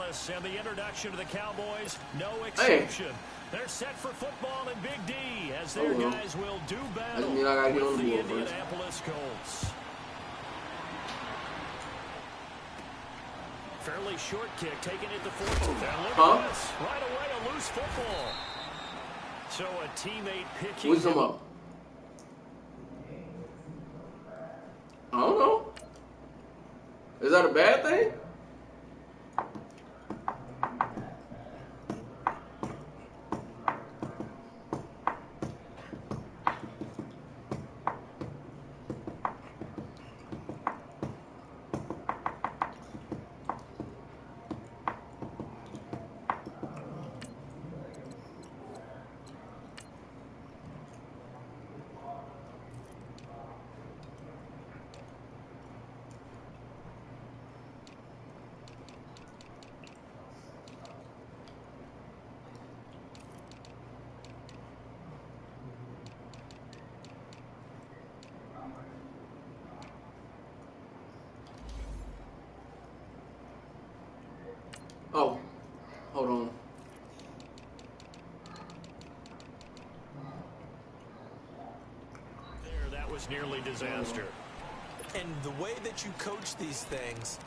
Indianapolis, and the introduction to the Cowboys, no exception. They're set for football in Big D as their guys will do battle with the Indianapolis Colts. Fairly short kick, taking it to 14. And look at this. Right away, a loose football. So a teammate picking him up. I don't know. Is that a bad thing? Oh, hold on. That was nearly disaster. And the way that you coach these things,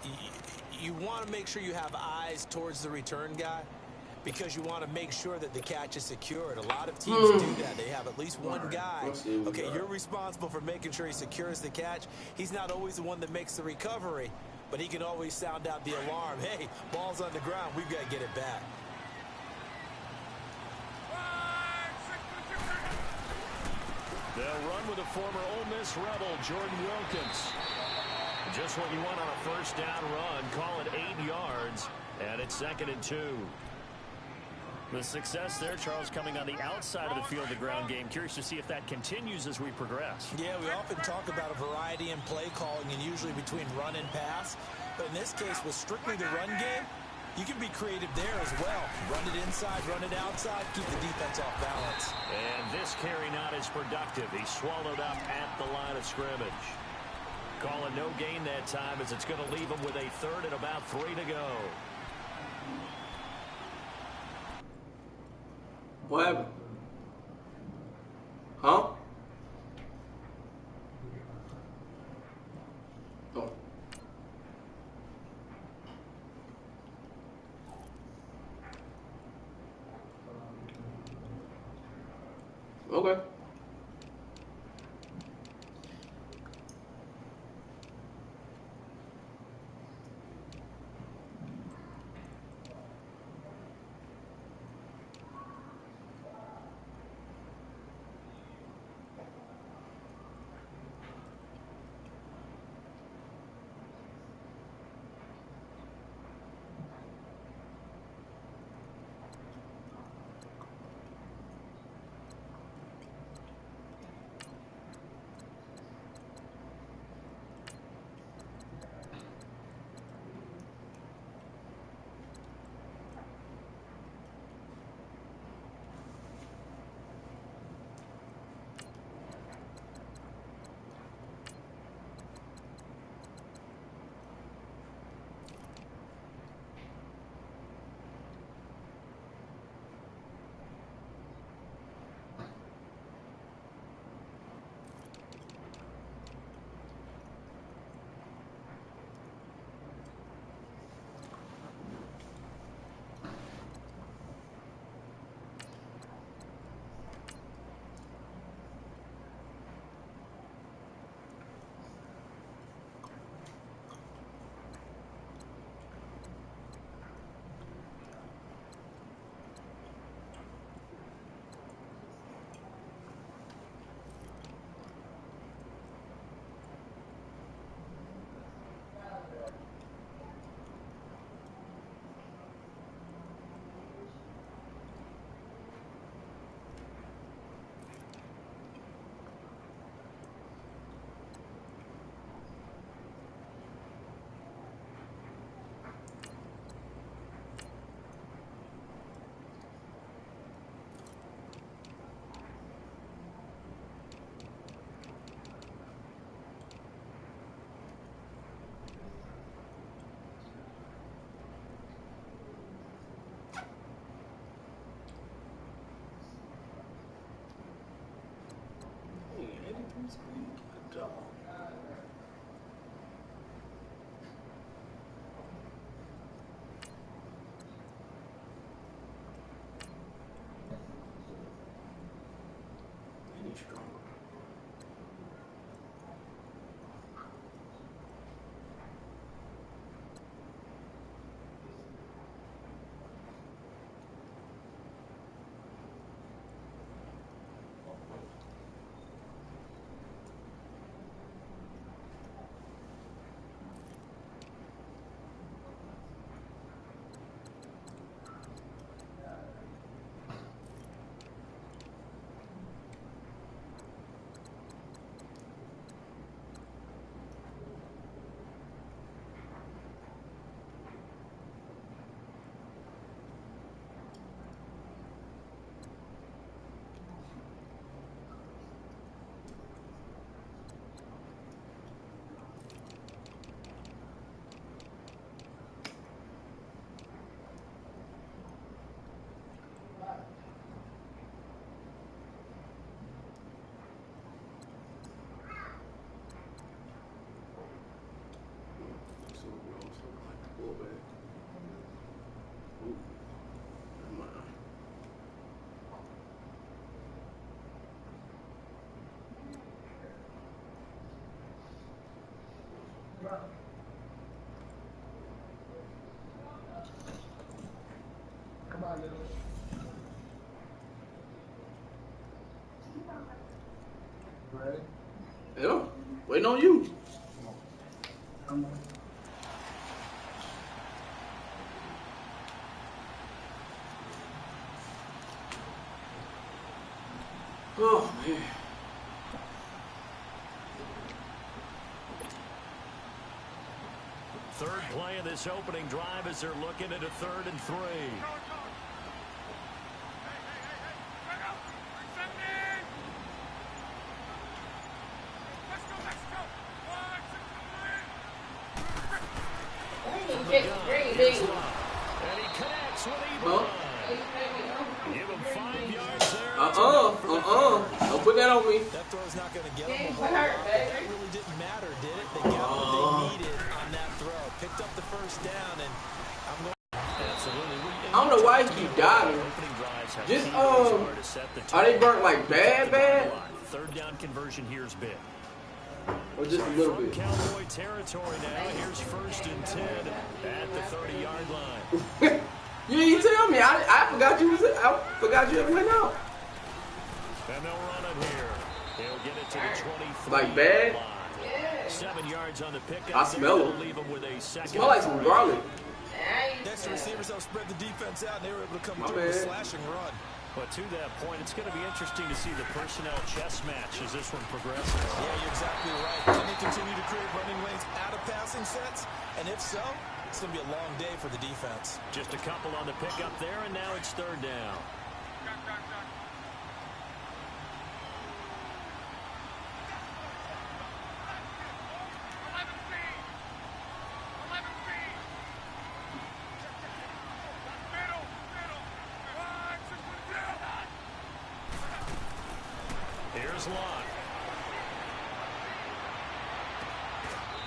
you want to make sure you have eyes towards the return guy because you want to make sure that the catch is secured. A lot of teams do that. They have at least one guy. Okay, you're responsible for making sure he secures the catch. He's not always the one that makes the recovery, but he can always sound out the alarm. Hey, ball's on the ground. We've got to get it back. They'll run with a former Ole Miss Rebel, Jordan Wilkins. Just what you want on a first down run. Call it 8 yards, and it's 2nd and 2. The success there, Charles, coming on the outside of the field, the ground game. Curious to see if that continues as we progress. Yeah, we often talk about a variety in play calling and usually between run and pass. But in this case, with strictly the run game, you can be creative there as well. Run it inside, run it outside, keep the defense off balance. And this carry not as productive. He swallowed up at the line of scrimmage. Calling no gain that time as it's going to leave him with a 3rd and about 3 to go. What happened? Huh? Oh. Okay. Come on, little. Ready? Yeah, waiting on you. Come on. Oh, man. Third play of this opening drive as they're looking at a 3rd and 3. Here's Love. And he connects with Ebron. Give him 5 yards there. Don't put that on me. That throw's not going to get them a whole lot, but that really didn't matter, did it? They got what they needed on that throw. Picked up the first down, and I'm going. Absolutely. I don't know why he keep diving. Just are they burnt like bad? 3rd down conversion here's big. Or just a little bit? Cowboy territory now. Here's 1st and 10 at the 30-yard line. You didn't tell me. I forgot you had went out. And they'll run it here. They'll get it to the 23. Like bad? Line. 7 yards on the pickup. I smell them. Leave them with a second. Smell like some garlic. Next, the receivers helped spread the defense out, and they were able to come My through with a bad. slashing run. But to that point, it's going to be interesting to see the personnel chess match as this one progresses. Yeah, you're exactly right. Can they continue to create running lanes out of passing sets? And if so, it's going to be a long day for the defense. Just a couple on the pickup there, and now it's 3rd down. Here's Locke.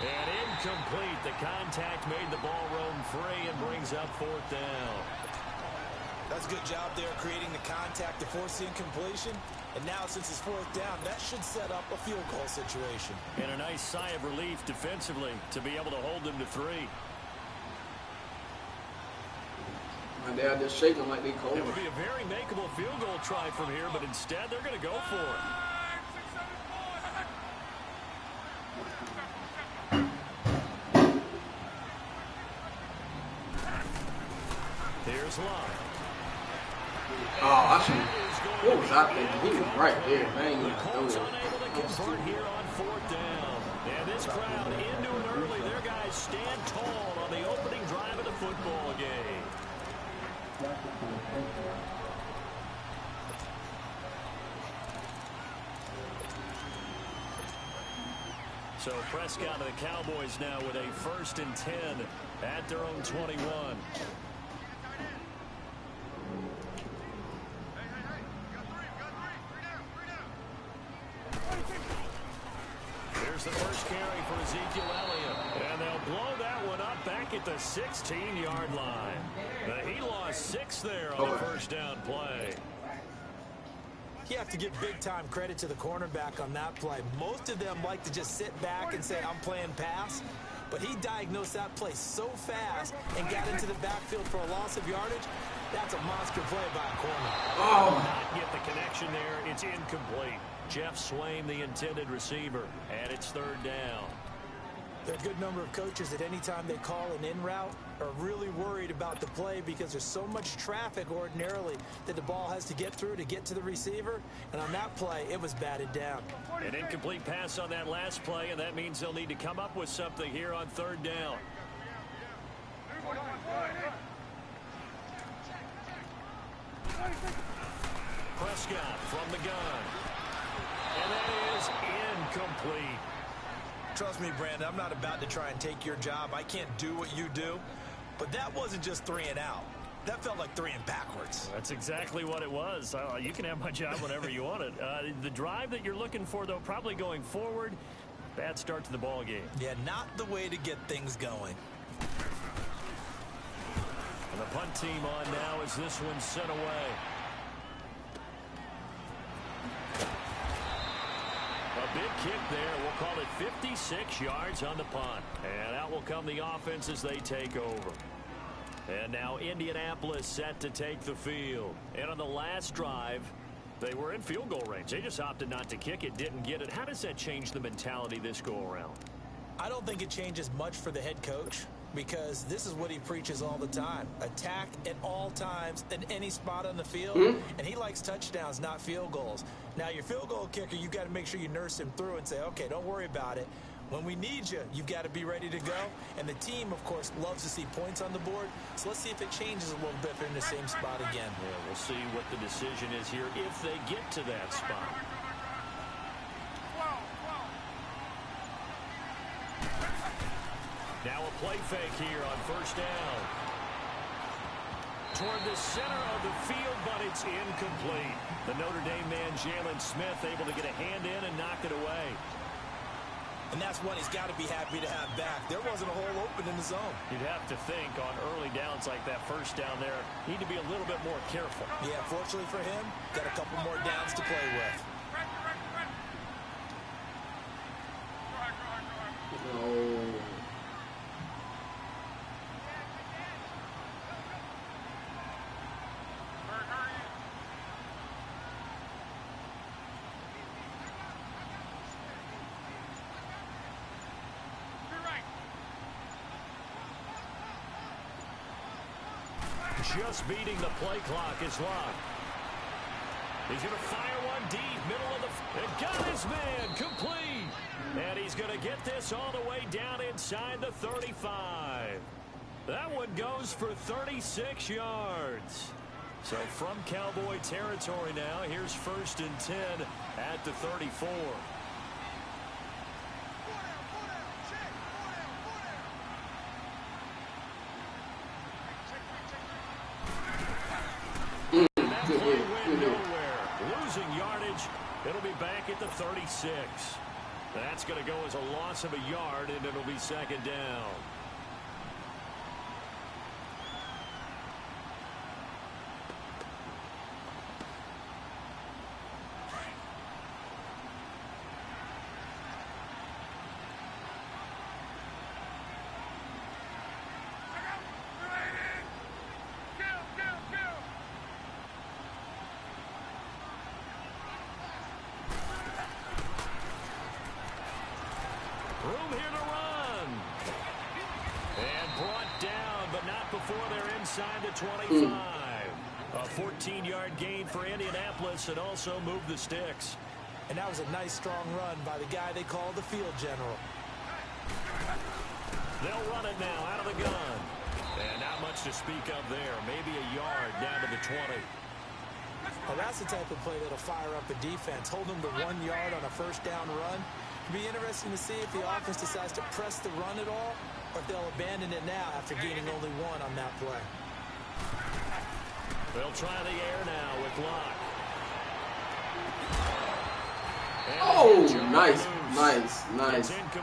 And incomplete. The contact made the ball roam free and brings up 4th down. That's a good job there, creating the contact to force the incompletion. And now, since it's 4th down, that should set up a field goal situation. And a nice sigh of relief defensively to be able to hold them to 3. My dad just shaking like they cold. It would be a very makeable field goal try from here, but instead they're going to go for it. Here's Love. Oh, I should. What was I thinking? He was right there, man. The Colts unable to convert here on 4th down. And this crowd into it early. Their guys stand tall on the opening drive of the football game. So Prescott and the Cowboys now with a 1st and 10 at their own 21. Here's the first carry for Ezekiel Elliott. And they'll blow that one up back at the 16-yard line. He lost 6 there on the 1st down play. You have to give big-time credit to the cornerback on that play. Most of them like to just sit back and say, I'm playing pass. But he diagnosed that play so fast and got into the backfield for a loss of yardage. That's a monster play by a corner. Not get the connection there. It's incomplete. Jeff Swain, the intended receiver, and it's 3rd down. There are a good number of coaches that any time they call an in route are really worried about the play because there's so much traffic ordinarily that the ball has to get through to get to the receiver. And on that play, it was batted down. An incomplete pass on that last play, and that means they'll need to come up with something here on 3rd down. Prescott from the gun. And that is incomplete. Trust me, Brandon, I'm not about to try and take your job. I can't do what you do. But that wasn't just 3 and out. That felt like 3 and backwards. That's exactly what it was. You can have my job whenever you want it. The drive that you're looking for, though, probably going forward, bad start to the ball game. Yeah, not the way to get things going. And the punt team on now as this one's sent away. A big kick there. We'll call it 56 yards on the punt. And out will come the offense as they take over. And now Indianapolis set to take the field. And on the last drive, they were in field goal range. They just opted not to kick it, didn't get it. How does that change the mentality this go-around? I don't think it changes much for the head coach, because this is what he preaches all the time. Attack at all times in any spot on the field, and he likes touchdowns, not field goals. Now, your field goal kicker, you've got to make sure you nurse him through and say, okay, don't worry about it. When we need you, you've got to be ready to go. And the team, of course, loves to see points on the board. So let's see if it changes a little bit if they're in the same spot again. Yeah, we'll see what the decision is here if they get to that spot. Now a play fake here on first down. Toward the center of the field, but it's incomplete. The Notre Dame man, Jalen Smith, able to get a hand in and knock it away. And that's one he's got to be happy to have back. There wasn't a hole open in the zone. You'd have to think on early downs like that first down there, need to be a little bit more careful. Yeah, fortunately for him, got a couple more downs to play with. No. Just beating the play clock is Locke. He's going to fire one deep, middle of the... And got his man, complete. And he's going to get this all the way down inside the 35. That one goes for 36 yards. So from Cowboy territory now, here's 1st and 10 at the 34. Losing yardage. It'll be back at the 36. That's going to go as a loss of a yard, and it'll be 2nd down. Room here to run. And brought down, but not before they're inside the 25. A 14-yard gain for Indianapolis, and also moved the sticks. And that was a nice, strong run by the guy they call the field general. They'll run it now out of the gun. And not much to speak of there. Maybe a yard down to the 20. Well, that's the type of play that'll fire up the defense. Hold them to 1 yard on a first down run. It'll be interesting to see if the offense decides to press the run at all, or if they'll abandon it now after gaining only 1 on that play. They'll try the air now with Locke. Oh, nice.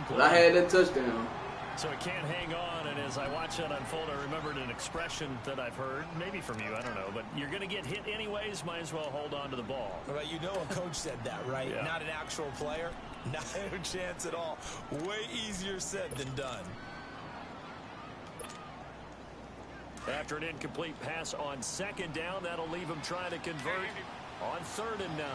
But I had that touchdown. So it can't hang on, and as I watch that unfold, I remembered an expression that I've heard, maybe from you, I don't know, but you're going to get hit anyways, might as well hold on to the ball. Well, you know a coach said that, right? Yeah. Not an actual player. Not a chance at all. Way easier said than done. After an incomplete pass on 2nd down, that'll leave him trying to convert on 3rd and 9.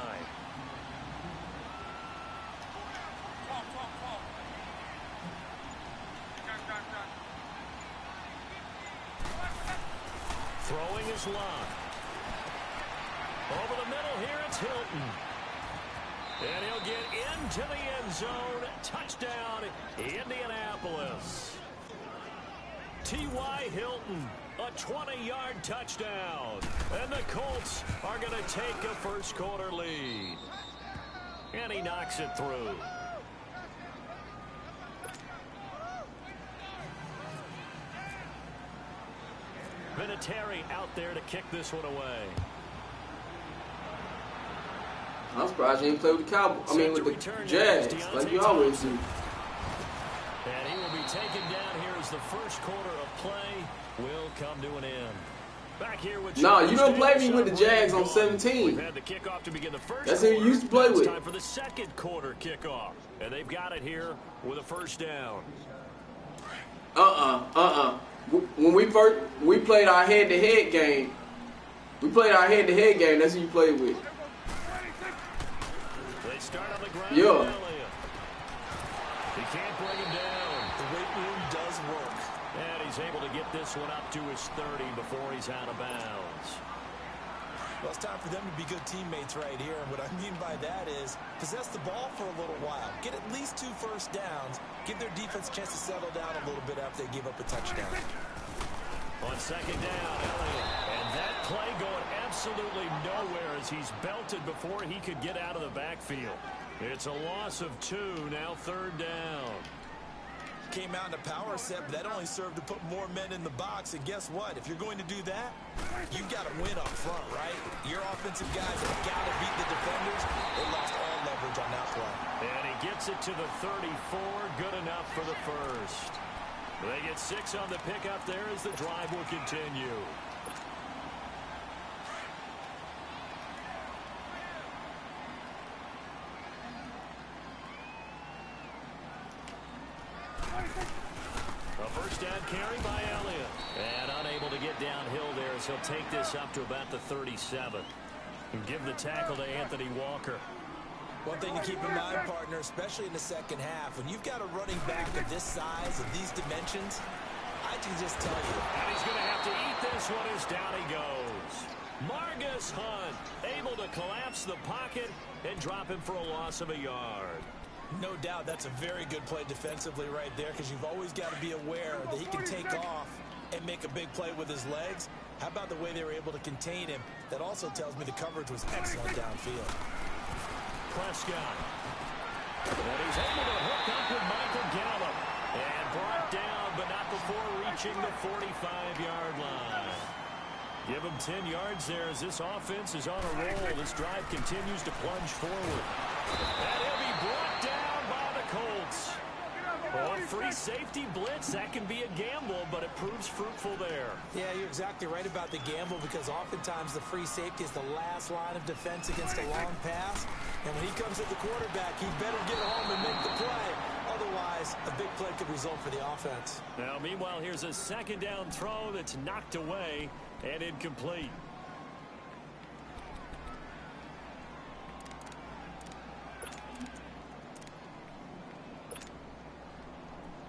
Throwing is Locke. Over the middle here, it's Hilton. And he'll get into the end zone. Touchdown, Indianapolis. T.Y. Hilton, a 20-yard touchdown. And the Colts are going to take a first-quarter lead. And he knocks it through. Vinatieri out there to kick this one away. I'm surprised you didn't play with the Cowboys. I mean, with the Jazz, like you always do. And he will be taken down here as the first quarter of play will come to an end. Back here with Nah, you don't play me with the Jags on 17. We've had the kickoff to begin the first That's who you used to play with. It's time for the second quarter kickoff. And they've got it here with a first down. When we played our head-to-head game, that's who you played with. They start on the ground. Yeah. He can't bring him down. The weight room does work. And he's able to get this one up to his 30 before he's out of bounds. Well, it's time for them to be good teammates right here. And what I mean by that is possess the ball for a little while. Get at least 2 first downs. Give their defense a chance to settle down a little bit after they give up a touchdown. On second down, Elliott. And that play going absolutely nowhere as he's belted before he could get out of the backfield. It's a loss of 2, now third down. Came out in a power set, but that only served to put more men in the box. And guess what? If you're going to do that, you've got to win up front, right? Your offensive guys have got to beat the defenders. They lost all leverage on that play. And he gets it to the 34. Good enough for the first. They get 6 on the pickup there as the drive will continue. A first down carry by Elliott. And unable to get downhill there as he'll take this up to about the 37. And give the tackle to Anthony Walker. One thing to keep in mind, partner, especially in the second half, when you've got a running back of this size, of these dimensions, I can just tell you. And he's going to have to eat this one as down he goes. Margus Hunt able to collapse the pocket and drop him for a loss of a yard. No doubt that's a very good play defensively right there, because you've always got to be aware that he can take off and make a big play with his legs. How about the way they were able to contain him? That also tells me the coverage was excellent downfield. Prescott. And he's able to hook up with Michael Gallup. And brought down, but not before reaching the 45-yard line. Give him 10 yards there as this offense is on a roll. This drive continues to plunge forward. And he'll be brought down by the Colts. Oh, free safety blitz, that can be a gamble, but it proves fruitful there. Yeah, you're exactly right about the gamble, because oftentimes the free safety is the last line of defense against a long pass. And when he comes at the quarterback, he better get home and make the play. Otherwise, a big play could result for the offense. Now, meanwhile, here's a second down throw that's knocked away and incomplete.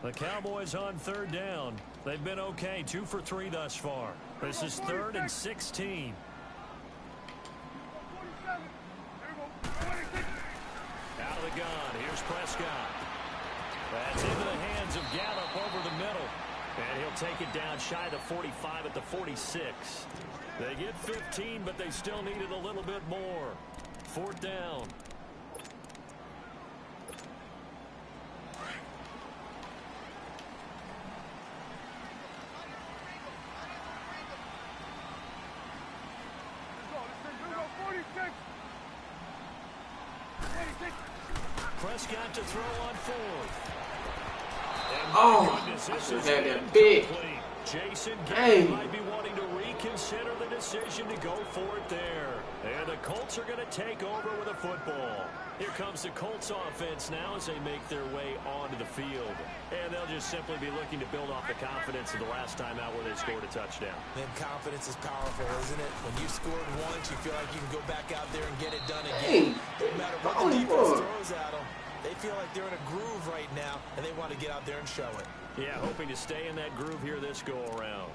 The Cowboys on third down. They've been okay, 2 for 3 thus far. This is 3rd and 16. Out of the gun, here's Prescott. That's into the hands of Gallup over the middle. And he'll take it down shy of the 45 at the 46. They get 15, but they still needed a little bit more. 4th down. Prescott to throw on 4th. Oh, I should have had that big. Jason Garrett might be wanting to reconsider the decision to go for it there. And the Colts are going to take over with a football. Here comes the Colts offense now as they make their way onto the field. And they'll just simply be looking to build off the confidence of the last time out where they scored a touchdown. Man, confidence is powerful, isn't it? When you scored once, you feel like you can go back out there and get it done again. No matter what the defense throws at them, they feel like they're in a groove right now, and they want to get out there and show it. Yeah, hoping to stay in that groove here this go-around.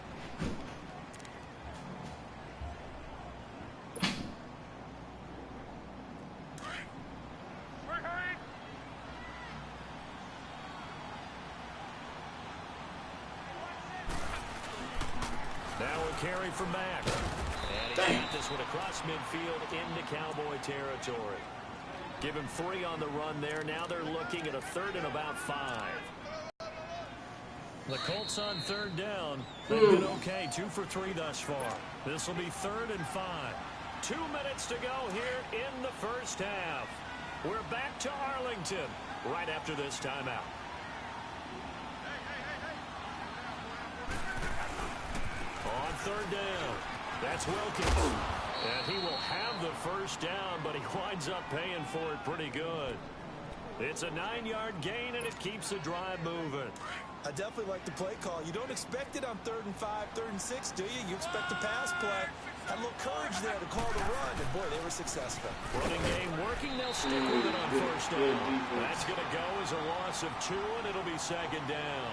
Now a carry from Mack. And he got this one across midfield into Cowboy territory. Give him 3 on the run there. Now they're looking at a 3rd and about 5. The Colts on 3rd down. They've been okay, 2 for 3 thus far. This will be 3rd and 5. 2 minutes to go here in the first half. We're back to Arlington right after this timeout. On 3rd down. That's Wilkins. And he will have the first down, but he winds up paying for it pretty good. It's a 9-yard gain, and it keeps the drive moving. I definitely like the play call. You don't expect it on 3rd and 5, 3rd and 6, do you? You expect a pass play. Had a little courage there to call the run, and boy, they were successful. Running game working. They'll stick with it on first down. That's going to go as a loss of 2, and it'll be 2nd down.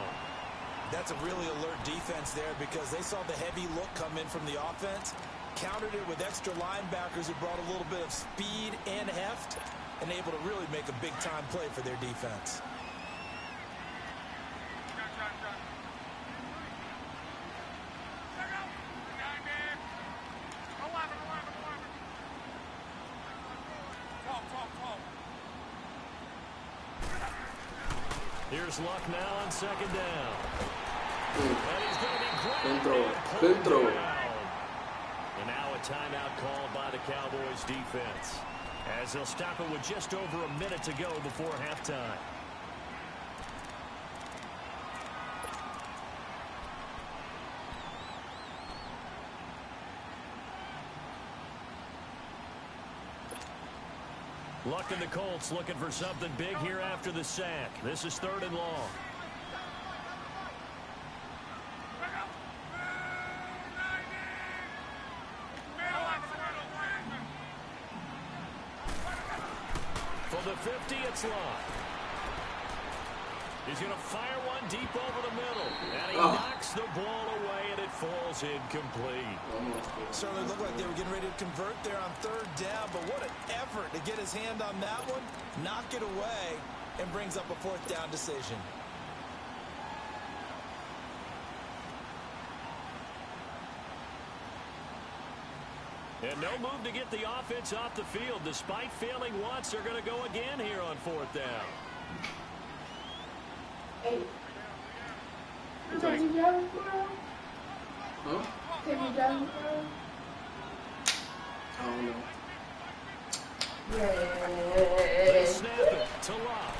That's a really alert defense there because they saw the heavy look come in from the offense, countered it with extra linebackers who brought a little bit of speed and heft, and able to really make a big-time play for their defense. Here's Luck now on 2nd down. And he's going to be Good throw. Good throw. And now a timeout called by the Cowboys defense, as they'll stop it with just over a minute to go before halftime. Luck and the Colts looking for something big here after the sack. This is 3rd and long. For the 50, it's Luck. He's going to fire one deep over the middle. And he knocks the ball away, and it falls incomplete. Certainly looked like they were getting ready to convert there on 3rd down, but what an effort to get his hand on that one, knock it away, and brings up a 4th down decision. And no move to get the offense off the field. Despite failing once, they're going to go again here on 4th down. Huh? Can you jump? I don't know. They snap it to Locke.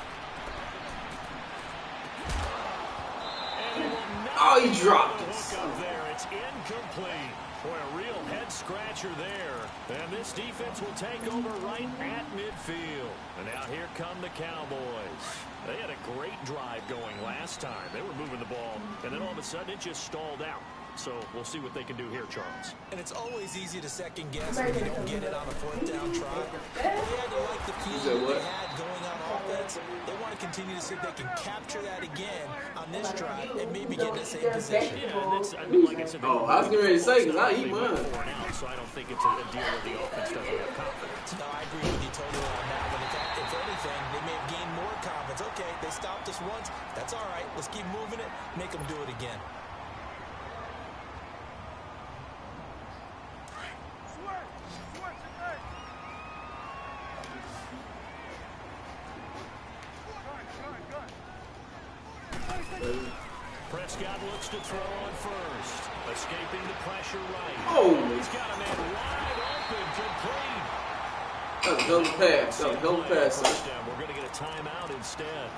And he will not Oh, he dropped it. hook up there. It's incomplete. Boy, a real head-scratcher there. And this defense will take over right at midfield. And now here come the Cowboys. They had a great drive going last time. They were moving the ball, and then all of a sudden it just stalled out. So we'll see what they can do here, Charles. And it's always easy to second guess when you don't get it on a 4th down try. They had to like the feeling they had going on offense. They want to continue to see if they can capture that again on this drive and maybe get in the same position. Yeah, that's, I mean, like I said, I was getting ready to say, because I eat mine. So I don't think it's a deal where the offense doesn't have confidence. No, I agree with you totally on that one. In fact, if anything, they may have gained more confidence. Okay, they stopped us once. That's all right. Let's keep moving it. Make them do it again. Prescott looks to throw on first. Escaping the pressure right. Oh! He's got a man wide open, complete. That was a hell of a pass. That was a hell of a pass. Touchdown. We're going to get a timeout instead,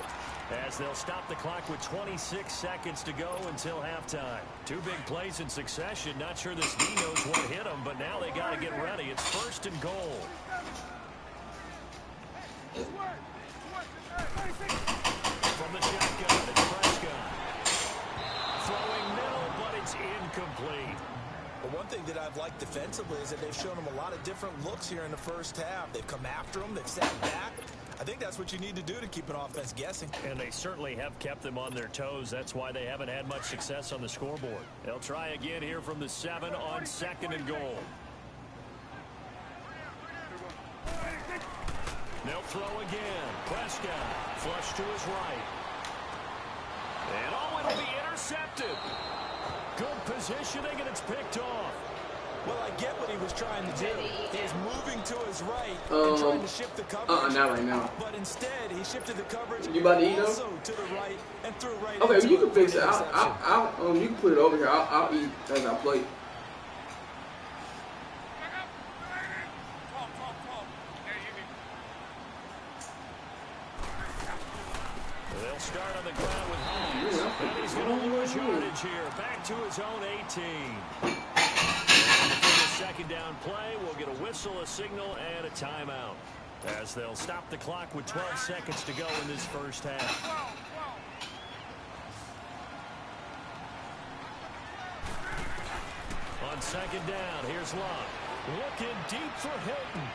as they'll stop the clock with 26 seconds to go until halftime. 2 big plays in succession. Not sure this D knows what hit them, but now they got to get ready. It's 1st and goal. From the shotgun, it's Prescott. Throwing middle, but it's incomplete. But one thing that I've liked defensively is that they've shown them a lot of different looks here in the first half. They've come after them. They've sat back. I think that's what you need to do to keep an offense guessing. And they certainly have kept them on their toes. That's why they haven't had much success on the scoreboard. They'll try again here from the 7 on 2nd and goal. They'll throw again. Prescott flush to his right. And it'll be intercepted. Good positioning, and it's picked off. Well, I get what he was trying to do. He was moving to his right and trying to shift the coverage. Not right now. But instead, he shifted the coverage You about to eat also to the right and threw right Okay, into you can it fix for it. an interception. You can put it over here. I'll eat as I play. They'll start on the ground with Hines. And he's going to lose yardage here. Back to his own 18. And the play. We'll get a whistle, a signal, and a timeout, as they'll stop the clock with 12 seconds to go in this first half. On second down, here's Locke. Looking deep for Hilton.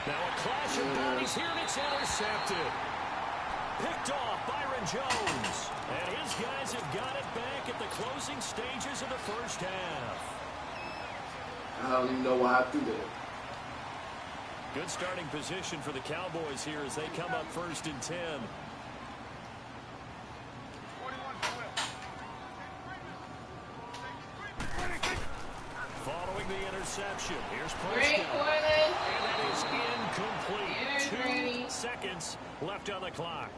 Now a clash of bodies here, and it's intercepted. Picked off Byron Jones. And his guys have got it back at the closing stages of the first half. I don't even know why I threw that. Good starting position for the Cowboys here as they come up first and 10. Following the interception, here's Prescott. And that is incomplete. 2 seconds left on the clock.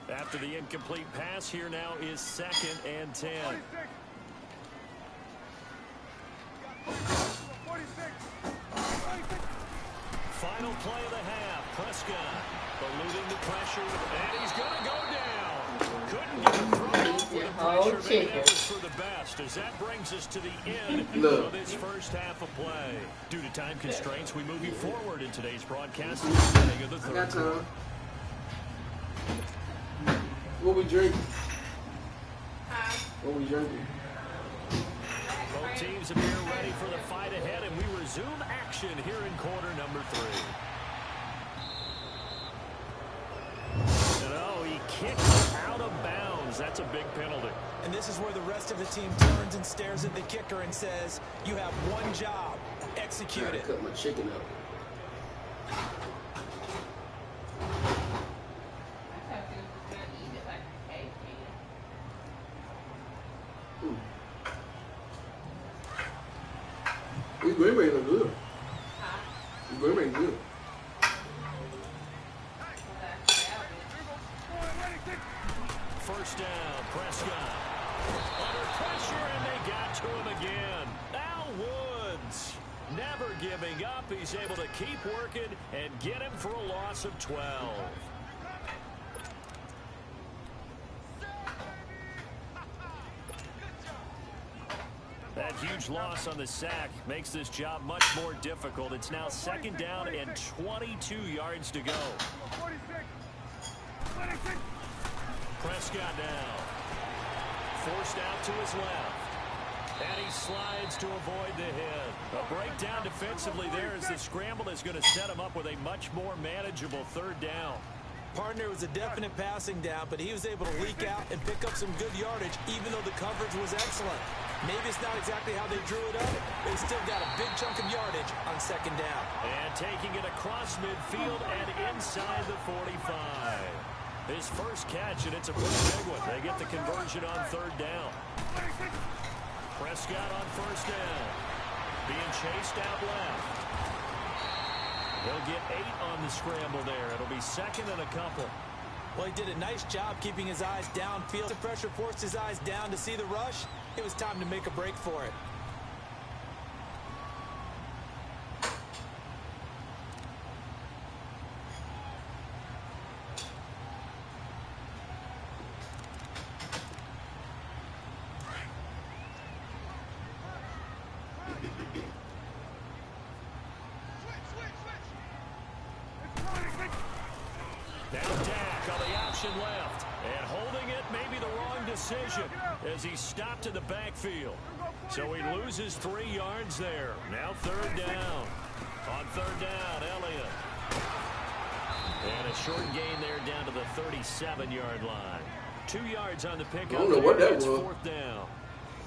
After the incomplete pass, here now is 2nd and 10. Final play of the half. Prescott eluding the pressure, and he's going to go down. Couldn't get a throw off with the pressure. Maybe that was for the best, as that brings us to the end of this first half of play. Due to time constraints, we move you forward in today's broadcast at the beginning of the third quarter. What we drinking? What we drinking? Both teams appear ready for the fight ahead, and we resume action here in quarter number 3. And oh, he kicked out of bounds. That's a big penalty. And this is where the rest of the team turns and stares at the kicker and says, you have one job. Execute it. Cut my chicken up. These green beans are good. These green beans are good. First down, Prescott. Under pressure, and they got to him again. Al Woods, never giving up. He's able to keep working and get him for a loss of 12. That huge loss on the sack makes this job much more difficult. It's now 2nd down and 22 yards to go. Prescott now. Forced out to his left. And he slides to avoid the hit. A breakdown defensively there as the scramble is going to set him up with a much more manageable 3rd down. Partner was a definite passing down, but he was able to leak out and pick up some good yardage, even though the coverage was excellent. Maybe it's not exactly how they drew it up. They still got a big chunk of yardage on 2nd down. And taking it across midfield and inside the 45. His first catch, and it's a pretty big one. They get the conversion on 3rd down. Prescott on 1st down. Being chased out left. They'll get 8 on the scramble there. It'll be 2nd and a couple. Well, he did a nice job keeping his eyes downfield. The pressure forced his eyes down to see the rush. It was time to make a break for it. Left, and holding it may be the wrong decision as he stopped in the backfield. So he loses 3 yards there. Now 3rd down. On 3rd down, Elliott. And a short gain there down to the 37-yard line. 2 yards on the pickup. I don't know what that was. 4th down.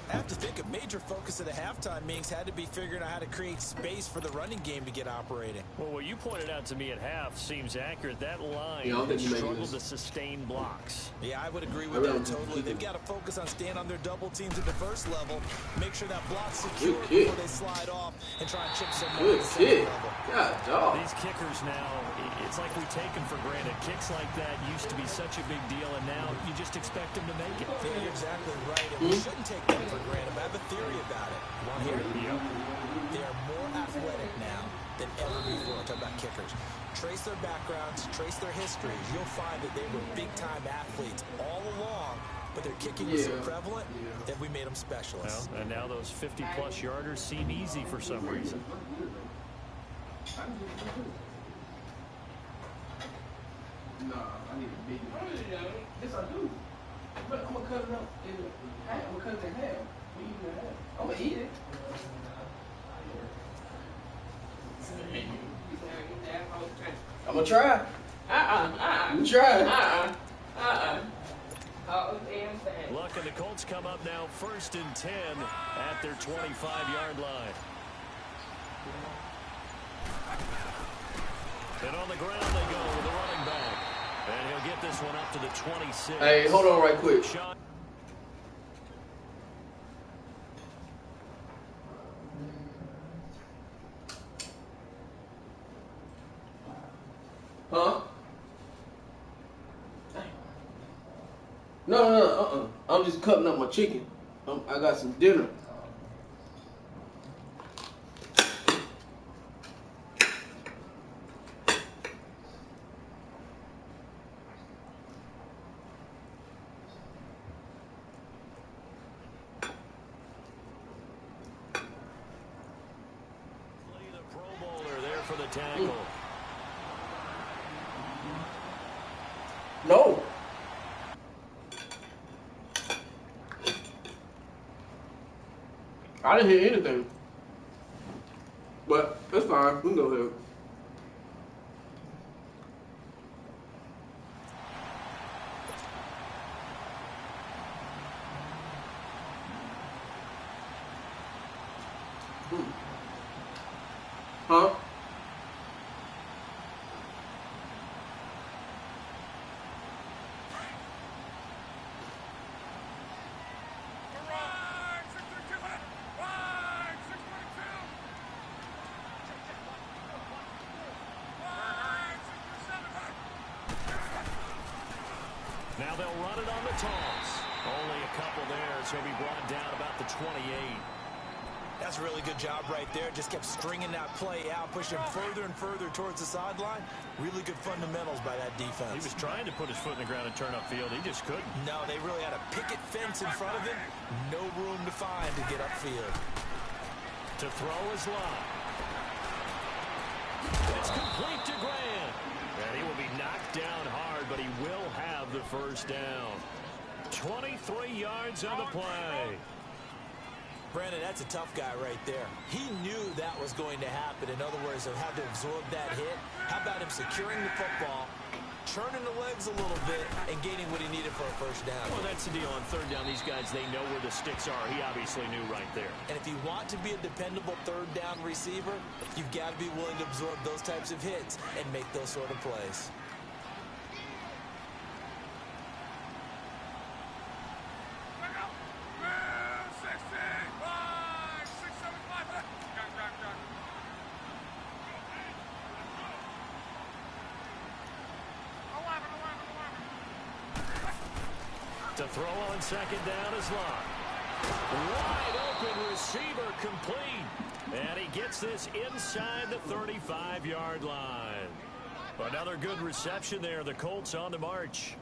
I have to think a major focus of the halftime meetings had to be figuring out how to create space for the running game to get operating. Well, what you pointed out to me at half seems accurate. That line struggled to sustain blocks. Yeah, I would agree with that totally. They've got to focus on staying on their double teams at the first level, make sure that block's secure before they slide off, and try and chip someone at the second level. God, dog. These kickers now, it's like we take them for granted. Kicks like that used to be such a big deal, and now you just expect them to make it. Yeah, you're exactly right, and we shouldn't take them for granted. I have a theory about it. Want to hear it? Yep. They are more athletic now. than ever before. Talk about kickers. Trace their backgrounds, trace their histories. You'll find that they were big-time athletes all along, but their kicking was so prevalent that we made them specialists. Well, and now those 50-plus yarders seem easy for some reason. Nah, I need a big one. Yes, I do. But I'm gonna cut it up in half. I'm gonna cut it in half. We eat it in half. I'm gonna eat it. I'm gonna try. I'm trying. Oh, damn thing. Look, and the Colts come up now 1st and 10 at their 25-yard line. And on the ground they go with the running back. And he'll get this one up to the 26. Hey, hold on right quick. Huh? No. I'm just cutting up my chicken. I got some dinner. The Pro Bowler there for the tackle. No. I didn't hear anything. But that's fine. We can go ahead. Huh? Now they'll run it on the toss. Only a couple there, so he'll be brought down about the 28. That's a really good job right there. Just kept stringing that play out, pushing further and further towards the sideline. Really good fundamentals by that defense. He was trying to put his foot in the ground and turn upfield. He just couldn't. No, they really had a picket fence in front of him. No room to find to get upfield. To throw his line. It's complete to Grant. And he will be knocked down hard, but he will have the first down. 23 yards on the play. Brandon, that's a tough guy right there. He knew that was going to happen. In other words, he'll have to absorb that hit. How about him securing the football, turning the legs a little bit, and gaining what he needed for a first down? Well, that's the deal. On third down, these guys, they know where the sticks are. He obviously knew right there. And if you want to be a dependable third down receiver, you've got to be willing to absorb those types of hits and make those sort of plays. To throw on second down is Locke. Wide open receiver complete. And he gets this inside the 35-yard line. Another good reception there. The Colts on the march.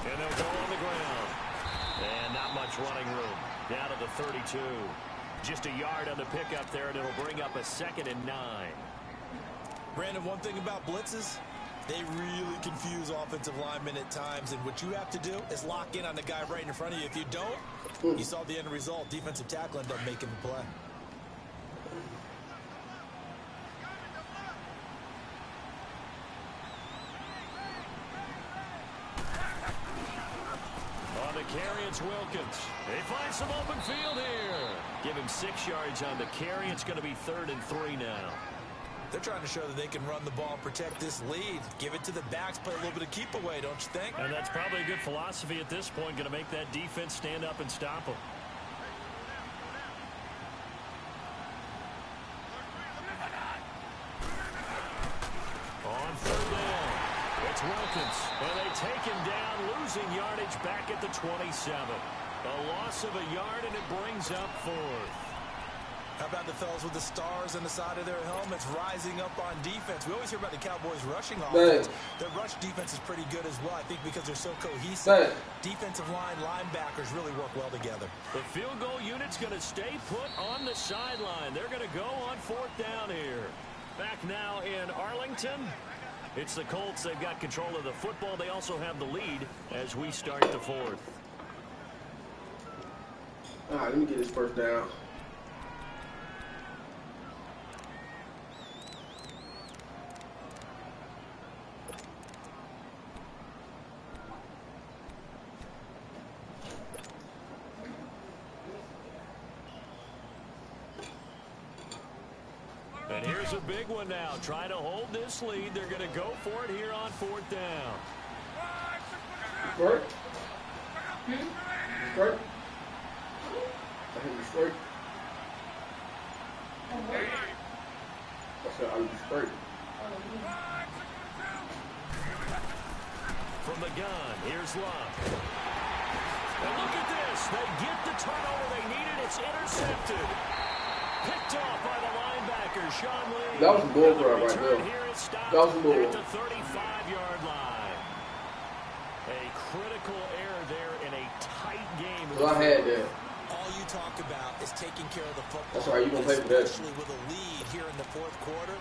And they'll go on the ground. And not much running room. Down to the 32. Just a yard on the pickup there, and it'll bring up a 2nd and 9. Brandon, one thing about blitzes, they really confuse offensive linemen at times, and what you have to do is lock in on the guy right in front of you. If you don't, you saw the end result. Defensive tackle ended up making the play. On the carry, it's Wilkins. They find some open field here. Give him 6 yards on the carry. It's going to be 3rd and 3 now. They're trying to show that they can run the ball and protect this lead. Give it to the backs, play a little bit of keep away, don't you think? And that's probably a good philosophy at this point. Going to make that defense stand up and stop them. On 3rd distance. And they take him down, losing yardage back at the 27. A loss of a yard, and it brings up 4th. How about the fellas with the stars on the side of their helmets rising up on defense? We always hear about the Cowboys rushing offense. Their rush defense is pretty good as well, I think, because they're so cohesive. Defensive line, linebackers really work well together. The field goal unit's going to stay put on the sideline. They're going to go on 4th down here. Back now in Arlington. It's the Colts. They've got control of the football. They also have the lead as we start the 4th. All right, let me get this 1st down. And here's a big one now. Try to hold this lead. They're going to go for it here on 4th down. Straight. Straight. I hit you straight. I said I was straight. From the gun, here's Luck. And look at this. They get the turnover they needed. It's intercepted. Picked off by the linebacker, Sean Lee. That was a bull crap right there. That was a bull. At the 35-yard line. A critical error there in a tight game. Well, I had that. All you talk about is taking care of the football. That's right, you're going to pay for that. Especially with a lead here in the 4th quarter.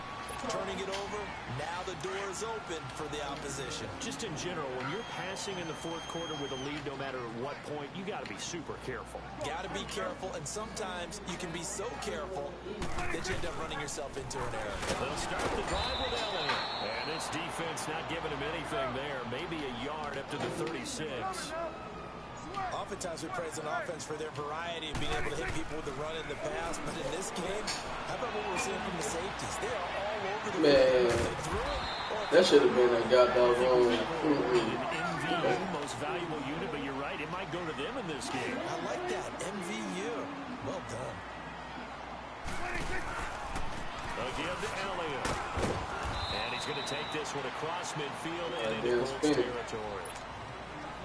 Turning it over, now the door is open for the opposition. Just in general, when you're passing in the 4th quarter with a lead, no matter what point, you got to be super careful. Got to be careful, and sometimes you can be so careful that you end up running yourself into an error. They'll start the drive with Elliott. And this defense not giving him anything there. Maybe a yard up to the 36. Oftentimes we praise an offense for their variety of being able to hit people with the run and the pass, but in this game, how about what we're seeing from the safeties? They are all over the field. That should have been a goddamn wrong. MVU, most valuable unit, but you're right, it might go to them in this game. I like that, MVU. Well done. Again to Elliott. And he's going to take this one across midfield and into Colts territory.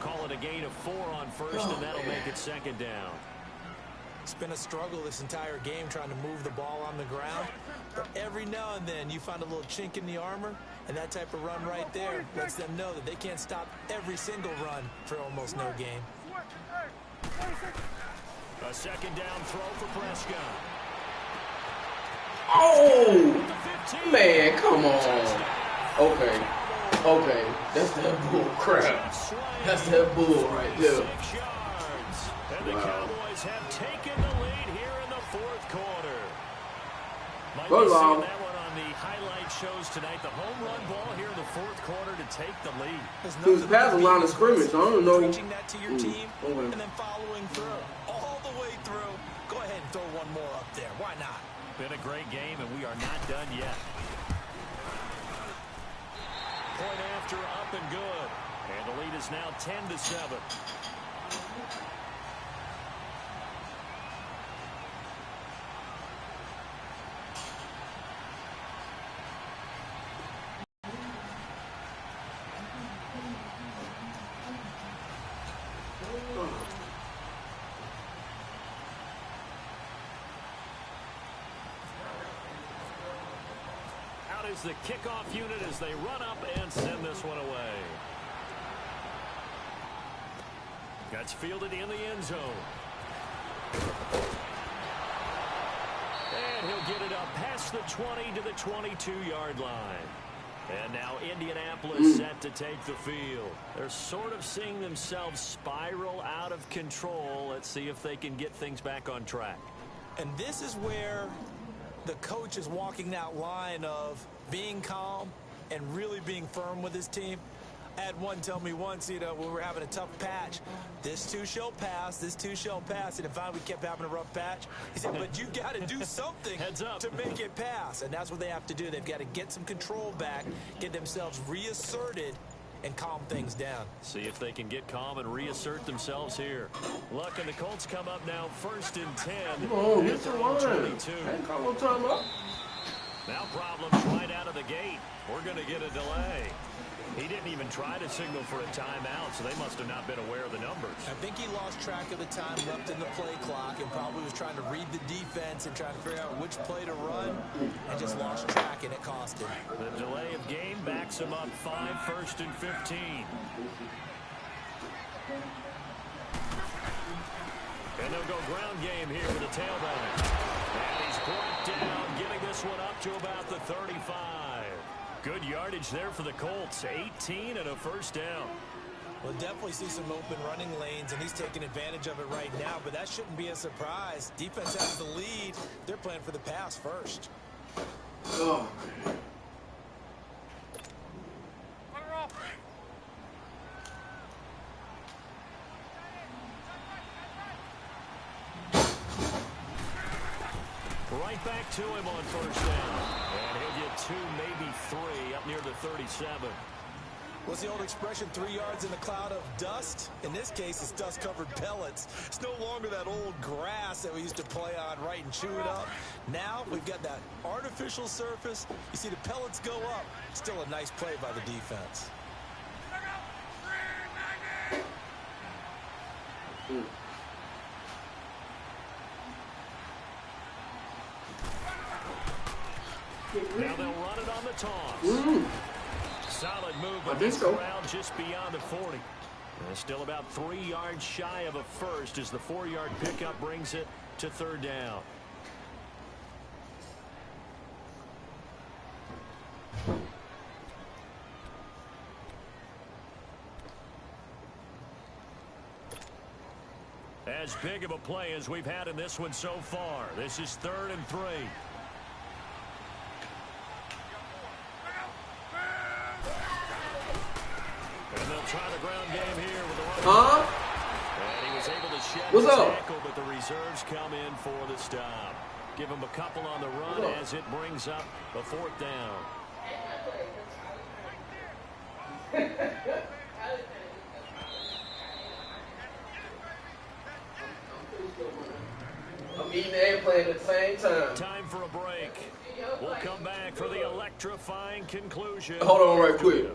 Call it a gain of 4 on 1st, and that'll make it 2nd down. It's been a struggle this entire game trying to move the ball on the ground. But every now and then you find a little chink in the armor, and that type of run right there lets them know that they can't stop every single run for almost no gain. A 2nd down throw for Prescott. Oh, man, come on. Okay. Okay, that's that bull crap. That's that bull right there. 6 yards. And the Cowboys have taken the lead here in the 4th quarter. Might be seeing that one on the highlight shows tonight. The home run ball here in the 4th quarter to take the lead. Who's passing line of scrimmage? I don't know. Preaching that to your team and then following through all the way through. Go ahead and throw one more up there. Why not? Been a great game, and we are not done yet. Point after, up and good. And the lead is now 10-7. Is the kickoff unit as they run up and send this one away. That's fielded in the end zone. And he'll get it up past the 20 to the 22-yard line. And now Indianapolis set to take the field. They're sort of seeing themselves spiral out of control. Let's see if they can get things back on track. And this is where the coach is walking that line of being calm and really being firm with his team. I had one tell me once, when we were having a tough patch, this too shall pass, this too shall pass. And if finally we kept having a rough patch, he said, but you got to do something to make it pass. And that's what they have to do. They've got to get some control back, get themselves reasserted, and calm things down. See if they can get calm and reassert themselves here. Luck and the Colts come up now 1st and 10. Oh, get the line. Ain't call no time up. Now problems right out of the gate. We're going to get a delay. He didn't even try to signal for a timeout, so they must have not been aware of the numbers. I think he lost track of the time left in the play clock and probably was trying to read the defense and trying to figure out which play to run and just lost track, and it cost him. The delay of game backs him up 5, 1st and 15. And they'll go ground game here with a tailback. And he's brought down, giving this one up to about the 35. Good yardage there for the Colts. 18 and a first down. We'll definitely see some open running lanes, and he's taking advantage of it right now, but that shouldn't be a surprise. Defense has the lead. They're playing for the pass first. Oh, man. Right back to him on first down. And he'll get 2, maybe 3, up near the 37. What's the old expression, 3 yards in a cloud of dust? In this case, it's dust-covered pellets. It's no longer that old grass that we used to play on, right, and chew it up. Now we've got that artificial surface. You see the pellets go up. Still a nice play by the defense. Now they'll run it on the toss. Solid move, but this around just beyond the 40. Still about 3 yards shy of a first as the 4-yard pickup brings it to 3rd down. As big of a play as we've had in this one so far. This is 3rd and 3. And they'll try the ground game here with the run. And he was able to shed the tackle, but the reserves come in for the stop. Give him a couple on the run as it brings up the 4th down. I'm eating and playing at the same time. Time for a break. We'll come back for the electrifying conclusion. Hold on right quick.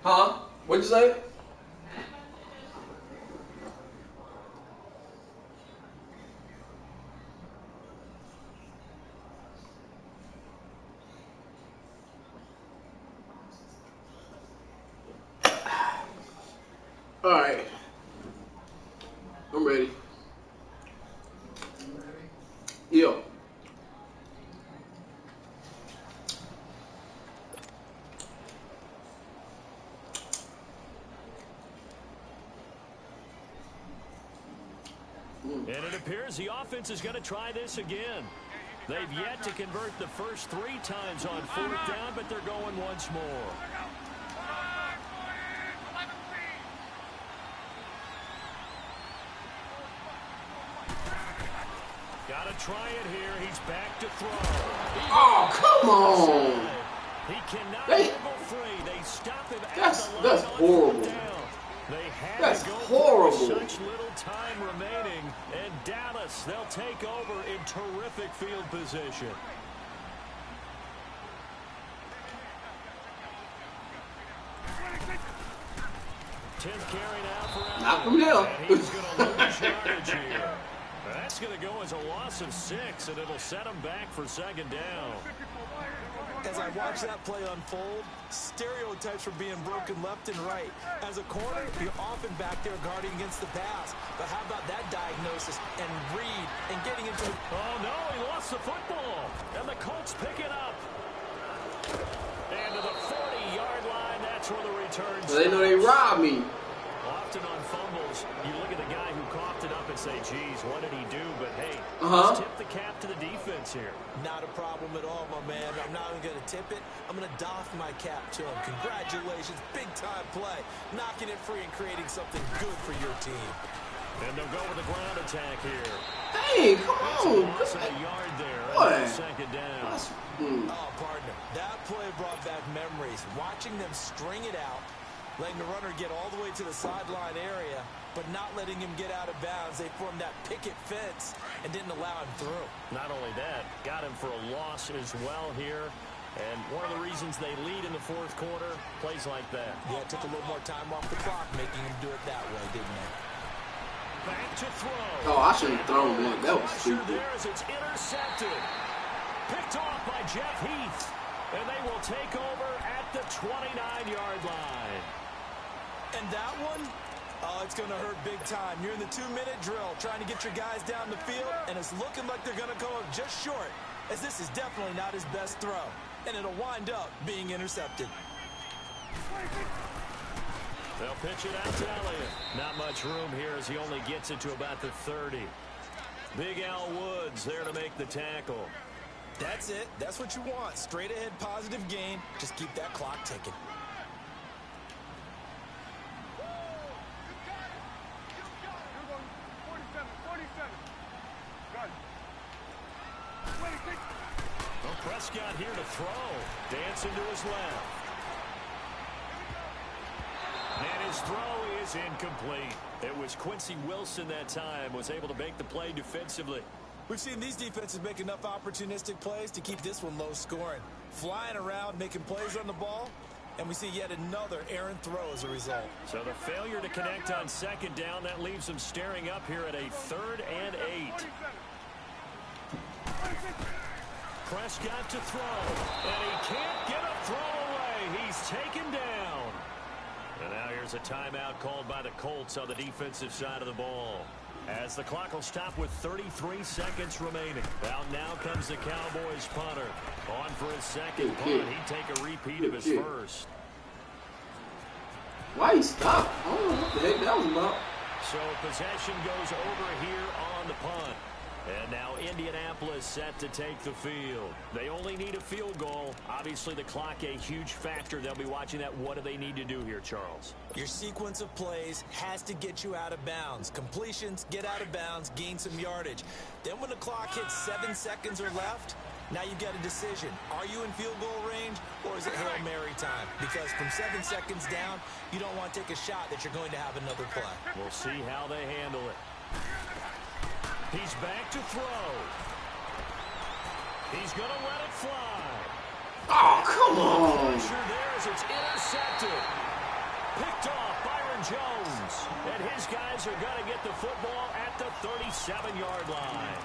Huh? What'd you say? All right. I'm ready. Yeah. And it appears the offense is going to try this again. They've yet to convert the first 3 times on 4th down, but they're going once more. Got to try it here. He's back to throw. Oh, come on. He cannot dribble free. They stop him at the line. That's horrible. They had That's to go horrible. such little time remaining, and Dallas, they'll take over in terrific field position. Tenth carry now for Allen. Knock him down. And he's going to lose yardage here. That's going to go as a loss of 6, and it'll set him back for 2nd down. As I watch that play unfold, stereotypes are being broken left and right. As a corner, you're often back there guarding against the pass. But how about that diagnosis and read and getting into the... Oh, no, he lost the football. And the Colts pick it up. And to the 40-yard line, that's where the return starts. They know they robbed me. Often on fumbles, you look at the guy who coughed it up and say, geez, what did he do? But, hey, let's tip the cap to the defense here. Not a problem at all, my man. I'm not even going to tip it. I'm going to doff my cap to him. Congratulations. Big-time play. Knocking it free and creating something good for your team. And they'll go with a ground attack here. Hey, come on. Loss of a yard there. Boy. Second down. Oh, partner, that play brought back memories. Watching them string it out, letting the runner get all the way to the sideline area, but not letting him get out of bounds. They formed that picket fence and didn't allow him through. Not only that, got him for a loss as well here. And one of the reasons they lead in the fourth quarter, plays like that. Yeah, it took a little more time off the clock, making him do it that way, didn't it? Back to throw. Oh, I shouldn't have thrown that. That was stupid. There as it's intercepted. Picked off by Jeff Heath. And they will take over at the 29-yard line. And that one, oh, it's going to hurt big time. You're in the 2-minute drill, trying to get your guys down the field, and it's looking like they're going to go up just short, as this is definitely not his best throw. And it'll wind up being intercepted. They'll pitch it out to Elliott. Not much room here as he only gets it to about the 30. Big Al Woods there to make the tackle. That's it. That's what you want. Straight ahead positive gain. Just keep that clock ticking. Well, Prescott here to throw. Dancing to his left. And his throw is incomplete. It was Quincy Wilson that time, was able to make the play defensively. We've seen these defenses make enough opportunistic plays to keep this one low scoring. Flying around, making plays on the ball, and we see yet another errant throw as a result. So the failure to connect on second down, that leaves them staring up here at a 3rd and 8. Prescott to throw, and he can't get a throw away. He's taken down. And now here's a timeout called by the Colts on the defensive side of the ball. As the clock will stop with 33 seconds remaining. Out now comes the Cowboys punter. On for his second punt. He'd take a repeat of his first. Why he stopped? I don't know what the heck that was about. So possession goes over here on the punt. And now Indianapolis set to take the field. They only need a field goal. Obviously the clock a huge factor. They'll be watching that. What do they need to do here, Charles? Your sequence of plays has to get you out of bounds. Completions, get out of bounds, gain some yardage. Then when the clock hits 7 seconds or left, now you've got a decision. Are you in field goal range, or is it Hail Mary time? Because from 7 seconds down, you don't want to take a shot that you're going to have another play. We'll see how they handle it. He's back to throw. He's going to let it fly. Oh, come on. Pressure there as it's intercepted. Picked off Byron Jones. And his guys are going to get the football at the 37-yard line.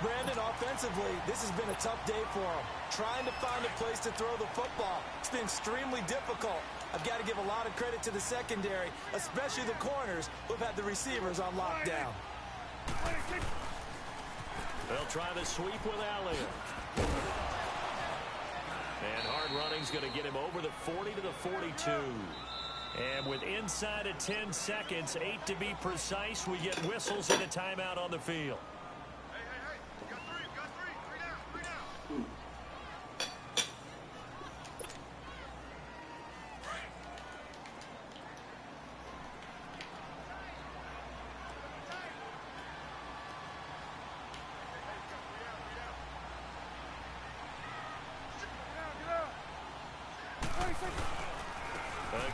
Brandon, offensively, this has been a tough day for him. Trying to find a place to throw the football. It's been extremely difficult. I've got to give a lot of credit to the secondary, especially the corners who've had the receivers on lockdown. They'll try the sweep with Elliott. And hard running's going to get him over the 40 to the 42. And with inside of 10 seconds, 8 to be precise, we get whistles and a timeout on the field. Got three down.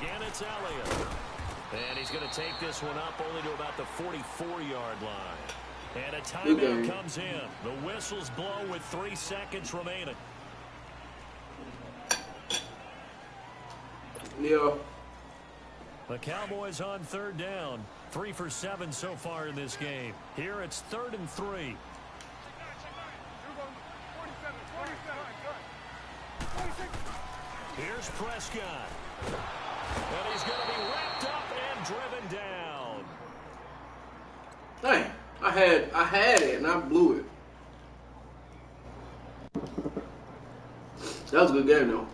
Again, it's Elliott. And he's going to take this one up only to about the 44-yard line. And a timeout comes in. The whistles blow with 3 seconds remaining. Yeah. The Cowboys on 3rd down. 3 for 7 so far in this game. Here it's 3rd and 3. Here's Prescott. And he's going to be wrapped up and driven down. Dang, I had it and I blew it. That was a good game though.